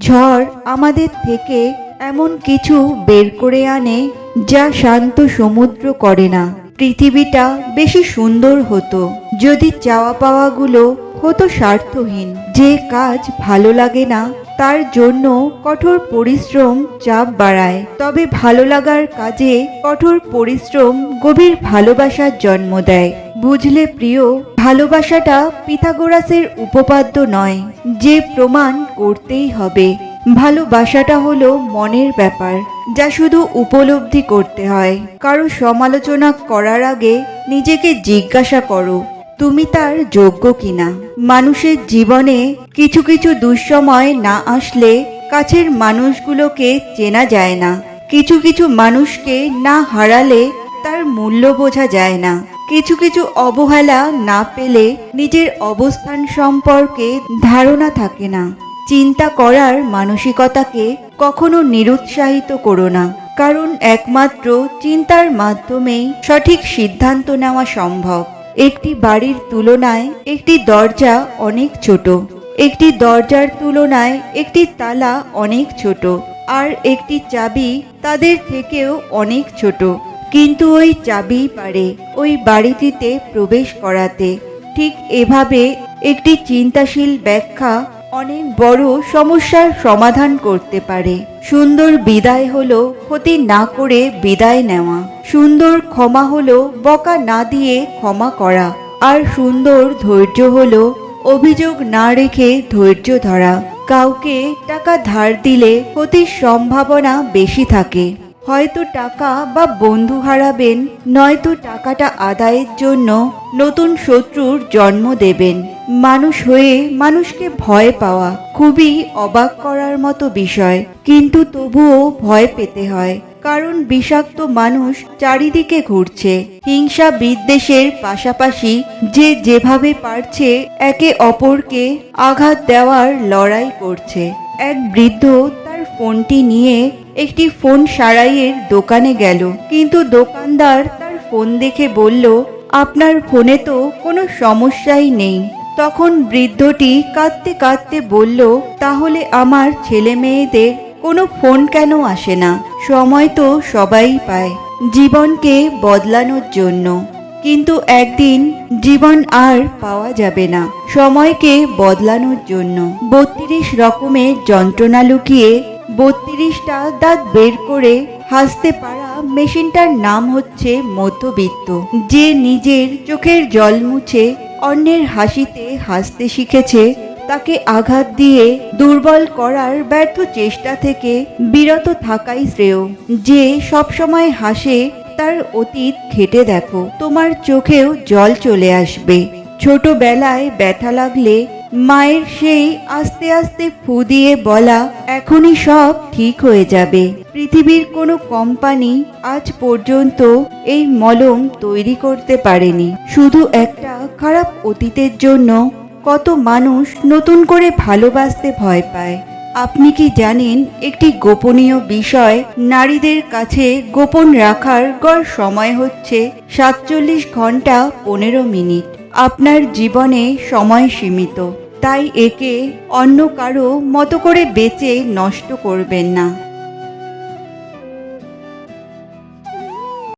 ঝড় আমাদের থেকে এমন কিছু বের করে আনে যা শান্ত সমুদ্র করে না। পৃথিবীটা বেশি সুন্দর হতো যদি চাওয়া পাওয়াগুলো হতো স্বার্থহীন। যে কাজ ভালো লাগে না তার জন্য কঠোর পরিশ্রম চাপ বাড়ায়, তবে ভালো লাগার কাজে কঠোর পরিশ্রম গভীর ভালোবাসার জন্ম দেয়। বুঝলে প্রিয়, ভালোবাসাটা পিথাগোরাসের উপপাদ্য নয় যে প্রমাণ করতেই হবে। ভালোবাসাটা হলো মনের ব্যাপার, যা শুধু উপলব্ধি করতে হয়। কারো সমালোচনা করার আগে নিজেকে জিজ্ঞাসা করো, তুমি তার যোগ্য কিনা। মানুষের জীবনে কিছু কিছু দুঃসময় না আসলে কাছের মানুষগুলোকে চেনা যায় না। কিছু কিছু মানুষকে না হারালে তার মূল্য বোঝা যায় না। কিছু কিছু অবহেলা না পেলে নিজের অবস্থান সম্পর্কে ধারণা থাকে না। চিন্তা করার মানসিকতাকে কখনো নিরুৎসাহিত করো না, কারণ একমাত্র চিন্তার মাধ্যমেই সঠিক সিদ্ধান্ত নেওয়া সম্ভব। একটি বাড়ির তুলনায় একটি দরজা অনেক ছোট, একটি দরজার তুলনায় একটি তালা অনেক ছোট, আর একটি চাবি তাদের থেকেও অনেক ছোট। কিন্তু ওই চাবিই পারে ওই বাড়িটিতে প্রবেশ করাতে। ঠিক এভাবে একটি চিন্তাশীল ব্যাখ্যা অনেক বড় সমস্যার সমাধান করতে পারে। সুন্দর বিদায় হলো ক্ষতি না করে বিদায় নেওয়া। সুন্দর ক্ষমা হলো বকা না দিয়ে ক্ষমা করা। আর সুন্দর ধৈর্য হলো অভিযোগ না রেখে ধৈর্য ধরা। কাউকে টাকা ধার দিলে ক্ষতির সম্ভাবনা বেশি থাকে। হয়তো টাকা বা বন্ধু হারাবেন, নয়তো টাকাটা আদায়ের জন্য নতুন শত্রুর জন্ম দেবেন। মানুষ হয়ে মানুষকে ভয় পাওয়া খুবই অবাক করার মতো বিষয়, কিন্তু তবুও ভয় পেতে হয়, কারণ বিষাক্ত মানুষ চারিদিকে ঘুরছে। হিংসা বিদ্বেষের পাশাপাশি যে যেভাবে পারছে একে অপরকে আঘাত দেওয়ার লড়াই করছে। এক বৃদ্ধ তার ফোনটি নিয়ে একটি ফোন সারাইয়ের দোকানে গেল, কিন্তু দোকানদার তার ফোন দেখে বলল, আপনার ফোনে তো কোনো সমস্যাই নেই। তখন বৃদ্ধটি কাঁদতে কাঁদতে বলল, তাহলে আমার ছেলে মেয়েদের কোনো ফোন কেন আসে না? সময় তো সবাই পায় জীবনকে বদলানোর জন্য, কিন্তু একদিন জীবন আর পাওয়া যাবে না সময়কে বদলানোর জন্য। 32 রকমের যন্ত্রণা লুকিয়ে 32টা দাঁত বের করে হাসতে পারা মেশিনটার নাম হচ্ছে মধ্যবিত্ত। যে নিজের চোখের জল মুছে অন্যের হাসিতে হাসতে শিখেছে, তাকে আঘাত দিয়ে দুর্বল করার ব্যর্থ চেষ্টা থেকে বিরত থাকাই শ্রেয়। যে সবসময় হাসে তার অতীত ঘেঁটে দেখো, তোমার চোখেও জল চলে আসবে। ছোটবেলায় ব্যথা লাগলে মায়ের সেই আস্তে আস্তে ফু দিয়ে বলা, এখনই সব ঠিক হয়ে যাবে। পৃথিবীর কোনো কোম্পানি আজ পর্যন্ত এই মলম তৈরি করতে পারেনি। শুধু একটা খারাপ অতীতের জন্য কত মানুষ নতুন করে ভালোবাসতে ভয় পায়। আপনি কি জানেন একটি গোপনীয় বিষয়? নারীদের কাছে গোপন রাখার গড় সময় হচ্ছে 47 ঘন্টা 15 মিনিট। আপনার জীবনে সময় সীমিত, তাই একে অন্য কারো মতো করে বেঁচে নষ্ট করবেন না।